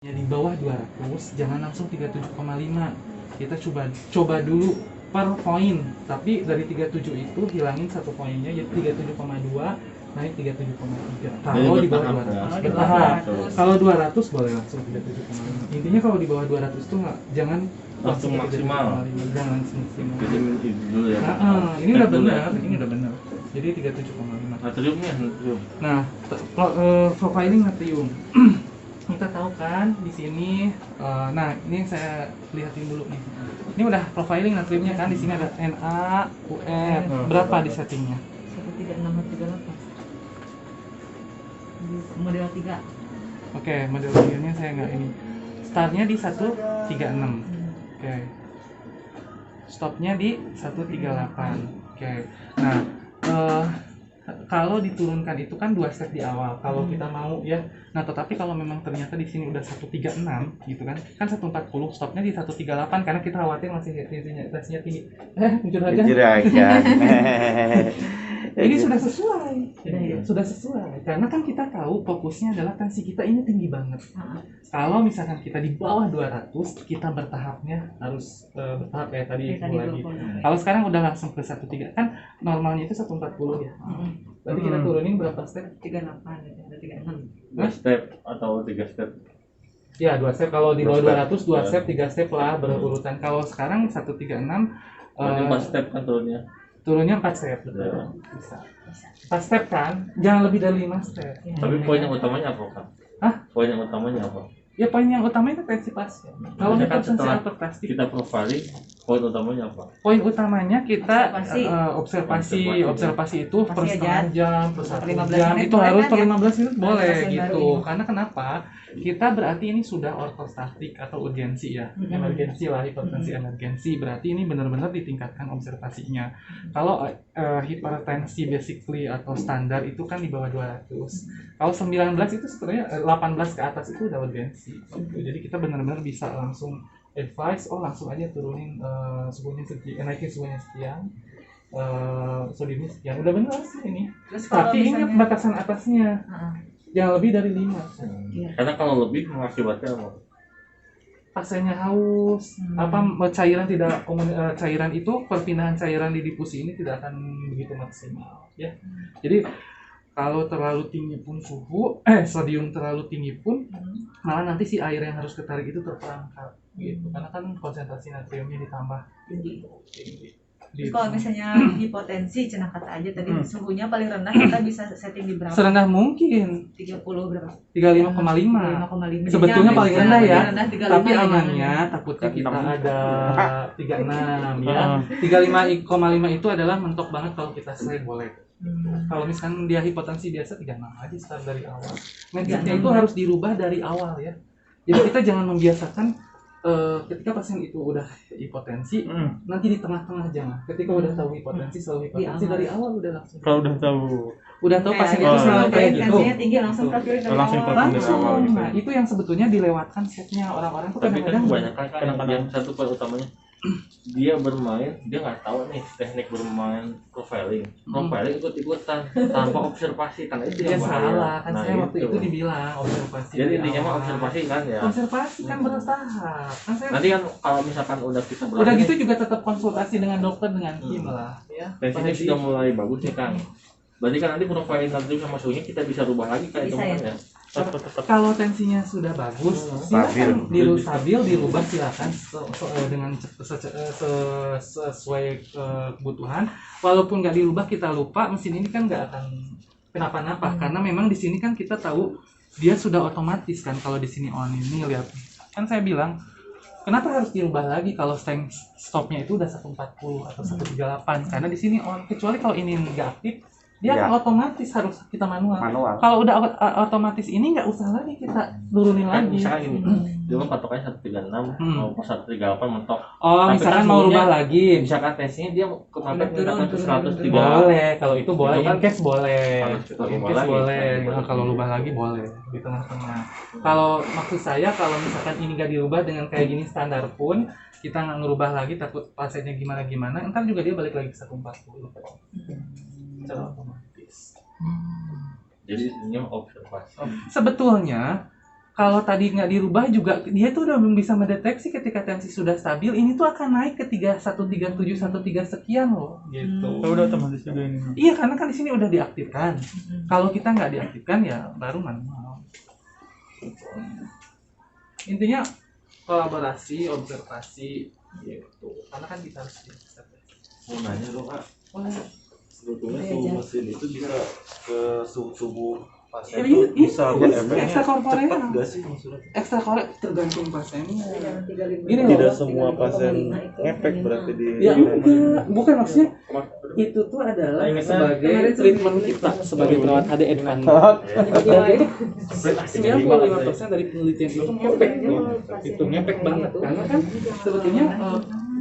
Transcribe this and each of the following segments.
Ya di bawah 200 jangan langsung 37,5. Kita coba dulu per poin, tapi dari 37 itu hilangin satu poinnya jadi 37,2 naik 37,3. Kalau di bawah 200 bertahap. Kalau 200 boleh langsung 37,5. Intinya kalau di bawah 200 tuh jangan langsung maksimal. Jangan langsung maksimal. Jadi dulu ya. Ini udah benar, ini udah benar. Jadi 37,5. Natriumnya, natrium. Nah, profiling natrium. Kita tahu kan di sini, nah ini yang saya lihatin dulu nih. Ini udah profiling natriumnya kan, di sini ada Na, UF. Berapa di settingnya? 13638. Model 3. Oke, model 3-nya saya nggak ini. Startnya di 136. Oke. Stopnya di 138. Oke. Nah, kalau diturunkan itu kan 2 step di awal kalau kita mau ya. Nah, tetapi kalau memang ternyata di sini udah 136 gitu kan 140, stopnya di 138 karena kita khawatir masih tensinya tinggi. Jujur aja. Ini sudah sesuai. Sudah sesuai. Karena kan kita tahu fokusnya adalah tensi kita ini tinggi banget. Kalau misalkan kita di bawah 200, kita bertahapnya harus bertahap kayak tadi lagi. Kalau sekarang udah langsung ke 13 kan normalnya itu 140 ya. Berarti kita turunin berapa step? 38 ada 36. 2 step atau 3 step? Ya, 2 step. Kalau di bawah 200 2 step, 3 step lah berurutan. Kalau sekarang 136 berarti 4 step kan turunnya? Turunnya 4 step, betul. Ya. Bisa. 4 step kan? Jangan lebih dari 5 step. Tapi poin yang utamanya apa, Kak? Hah? Poin yang utamanya apa? Ya, poin yang utama itu tensi pasien. Kalau kan setelah kita profiling, poin utamanya apa? Poin utamanya kita Observasi. observasi itu per Masih setengah jam, per 1 jam, menit itu boleh harus kan per ya? 15 menit boleh Pasien gitu. baru. Karena kenapa? Kita berarti ini sudah ortostatik atau urgensi ya, emergensi lah, hipertensi emergensi. Berarti ini benar-benar ditingkatkan observasinya. Kalau hipertensi basically atau standar itu kan di bawah 200. Kalau 19 itu sebenarnya 18 ke atas itu udah urgensi. Jadi kita benar-benar bisa langsung advice, langsung aja turunin suhunya sekian, naikin suhunya sekian, sodiumnya sekian. Udah benar sih ini. Terus kalau Tapi ingat misalnya- batasan atasnya. Jangan lebih dari 5. Karena kalau lebih mengakibatkan apa? Pasiennya haus, cairan tidak cairan itu perpindahan cairan di difusi ini tidak akan begitu maksimal ya. Jadi kalau terlalu tinggi pun sodium terlalu tinggi pun malah nanti si air yang harus ketarik itu terperangkap gitu. Karena kan konsentrasi natriumnya ditambah tinggi. Gitu. Terus kalau misalnya hipotensi, cenah kata aja tadi suhunya paling rendah kita bisa setting di berapa? Serendah mungkin 30 berapa? 35,5. 35,5. Sebetulnya paling rendah ya. Rendah 35, Tapi ya. amannya takutnya kita ada 36 ya. 35,5 itu adalah mentok banget kalau kita selesai boleh. Kalau misalkan dia hipotensi biasa 36 aja start dari awal. Mindsetnya itu harus dirubah dari awal ya. Jadi kita jangan membiasakan ketika pasien itu udah hipotensi, nanti di tengah-tengah jangan. Ketika udah tahu hipotensi, selalu hipotensi dari awal udah langsung. Kalau udah tahu Pasien itu selalu kayak gitu. Tensinya tinggi langsung profiling dari Langsung awal. profiling dari awal. Nah, itu yang sebetulnya dilewatkan setnya orang-orang tuh tapi kan kadang-kadang kebanyakan kan yang satu poin utamanya dia bermain, dia nggak tahu nih teknik bermain profiling ikut-ikutan tanpa observasi, karena itu dia yang bahaya. salah kan. Saya waktu itu itu dibilang observasi. jadi dari intinya mah awal. observasi kan ya. Konservasi kan bertahap. Kan saya Nanti kan kalau misalkan udah kita udah gitu juga tetap konsultasi dengan dokter dengan tim lah ya. tensinya sudah mulai bagus nih Kang. Berarti kan nanti profiling natrium sama suhunya kita bisa rubah lagi kayak Bisa, kemarin ya? ya. Kalau tensinya sudah bagus, silakan stabil dirubah, silakan dengan sesuai kebutuhan. Walaupun nggak dirubah kita lupa, mesin ini kan nggak akan kenapa-napa karena memang di sini kan kita tahu dia sudah otomatis kan. Kalau di sini on ini lihat kan saya bilang kenapa harus dirubah lagi kalau stopnya itu udah 140 atau 138 karena di sini on. Kecuali kalau ini nggak aktif dia akan otomatis harus kita manual. Kalau udah otomatis ini nggak usah lagi kita turunin Kan lagi. misalkan gini, dulu patokannya 136 mau 138 mentok. Tapi misalkan mau rubah lagi, misalkan tensinya dia kemarin turun, ke 103. boleh. Kalau itu boleh, Itu kan in case boleh. harus kita In rubah case lagi. boleh. Nah, kalau rubah lagi boleh di tengah-tengah. Kalau maksud saya kalau misalkan ini nggak dirubah dengan kayak gini standar pun kita nggak ngerubah lagi takut pasiennya gimana, entar juga dia balik lagi ke 140. Secara otomatis. Jadi ini observasi. Sebetulnya kalau tadi nggak dirubah juga dia tuh udah belum bisa mendeteksi ketika tensi sudah stabil ini tuh akan naik ke 137 13 sekian loh gitu. Udah otomatis juga ini. Iya karena kan di sini udah diaktifkan. Kalau kita nggak diaktifkan ya baru manual. Intinya kolaborasi, observasi gitu. Karena kan kita harus Mau nanya dong Kak, oh, sebetulnya suhu mesin itu bisa ke suhu tubuh pasien Ini- tuh ini- bisa ini berefeknya ekstrakorporeal. cepat nggak sih maksudnya? ekstra korek tergantung pasiennya. Gini Tidak loh. semua pasien ngefek berarti di Ya enggak, bukan maksudnya itu tuh adalah sebagai treatment kita sebagai perawat HD advance. Jadi 95% dari penelitian itu ngepek tuh. Itu ngepek banget karena kan sebetulnya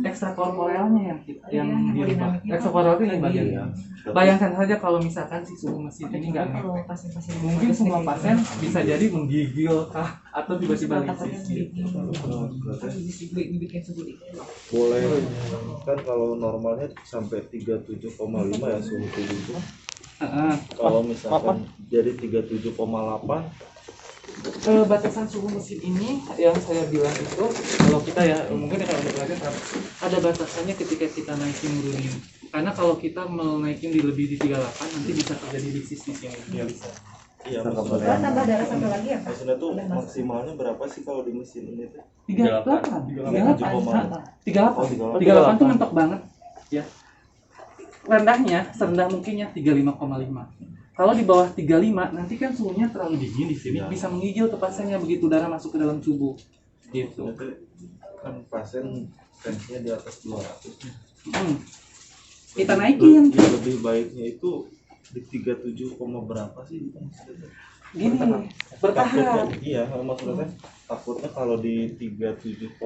ekstrakorporealnya yang dirubah. Ekstrakorporeal itu yang bagian. Bayangkan saja kalau misalkan si suhu mesin ini nggak ngepek. Mungkin semua pasien bisa jadi menggigil kah atau tiba-tiba lisis gitu. boleh kan kalau normalnya sampai 37,5 ya suhu tubuh itu. Heeh. Kalau misalkan jadi 37,8 Batasan suhu mesin ini yang saya bilang itu kalau kita ya mungkin kalau ada pelajaran ada batasannya ketika kita naikin nurunin karena kalau kita menaikin di lebih di 38 nanti bisa terjadi lisis di sini ya bisa iya Kalau maksudnya tambah darah satu lagi ya Pak? maksudnya tuh maksimalnya berapa sih kalau di mesin ini tuh? 38 Oh, 38 38 tuh mentok banget ya rendahnya serendah mungkinnya 35,5 kalau di bawah 35 nanti kan suhunya terlalu dingin di sini bisa menggigil ke pasiennya begitu darah masuk ke dalam tubuh gitu. Maksudnya kan pasien tensinya di atas 200. Kita naikin Ya, lebih baiknya itu di 37, berapa sih itu maksudnya? gini Takutnya, bertahap. iya maksudnya takutnya kalau di 37,8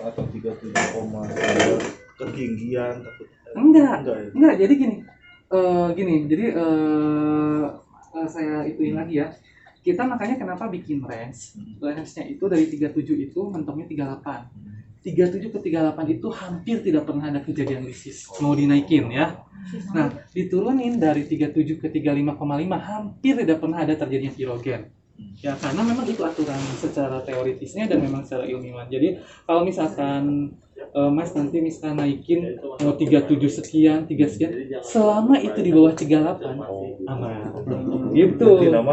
atau 37,9 ketinggian takutnya Enggak jadi jadi saya ituin lagi ya kita makanya kenapa bikin range-nya itu dari 37 itu mentoknya 38 37 ke 38 itu hampir tidak pernah ada kejadian lisis mau dinaikin ya nah diturunin dari 37 ke 35,5 hampir tidak pernah ada terjadinya pirogen ya karena memang itu aturan secara teoritisnya dan memang secara ilmiah jadi kalau misalkan Mas nanti misalkan naikin mau 37 sekian 3 sekian selama itu di bawah 38 aman gitu jadi nama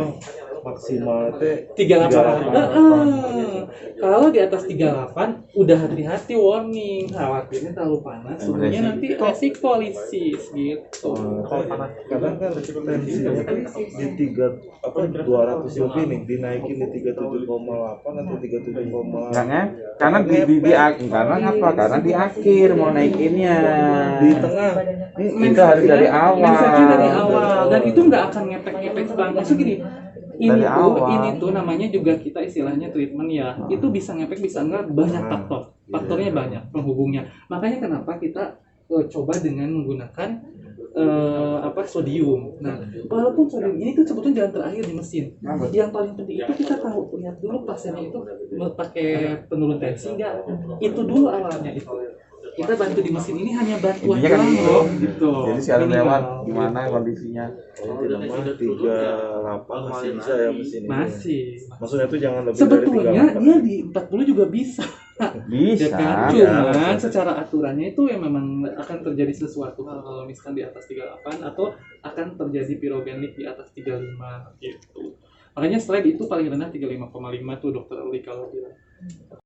maksimal teh 38 kalau di atas 38 udah hati-hati warning khawatirnya terlalu panas suhunya nanti resiko lisis gitu kadang kan tensinya tuh di 200 lebih nih dinaikin di 37,8 atau 37,8 karena karena apa? Karena di akhir mau naikinnya. di tengah Itu harus dari awal. mindsetnya dari awal dan itu nggak akan ngepek-ngepek banget maksud gini Dari awal. ini tuh namanya juga kita istilahnya treatment ya itu bisa ngepek bisa enggak banyak faktornya banyak penghubungnya makanya kenapa kita coba dengan menggunakan sodium. Nah, walaupun sodium ini tuh sebetulnya jalan terakhir di mesin. Yang paling penting itu kita tahu lihat dulu pasiennya itu pakai penurun tensi enggak. Itu dulu awalnya itu. Kita bantu di mesin ini hanya bantuan Intinya kan doang itu. loh, gitu. Jadi sekali lewat gimana kondisinya. kalau tidak mah 38 masih bisa ya mesin ini Masih. maksudnya tuh jangan lebih Sebetulnya dari 38 dia di 40 juga bisa. Bisa. Ya kan? Cuman secara aturannya itu yang memang akan terjadi sesuatu hal kalau misalkan di atas 38 atau akan terjadi pirogenik di atas 35 gitu. Makanya slide itu paling rendah 35,5 tuh dokter Uli kalau bilang.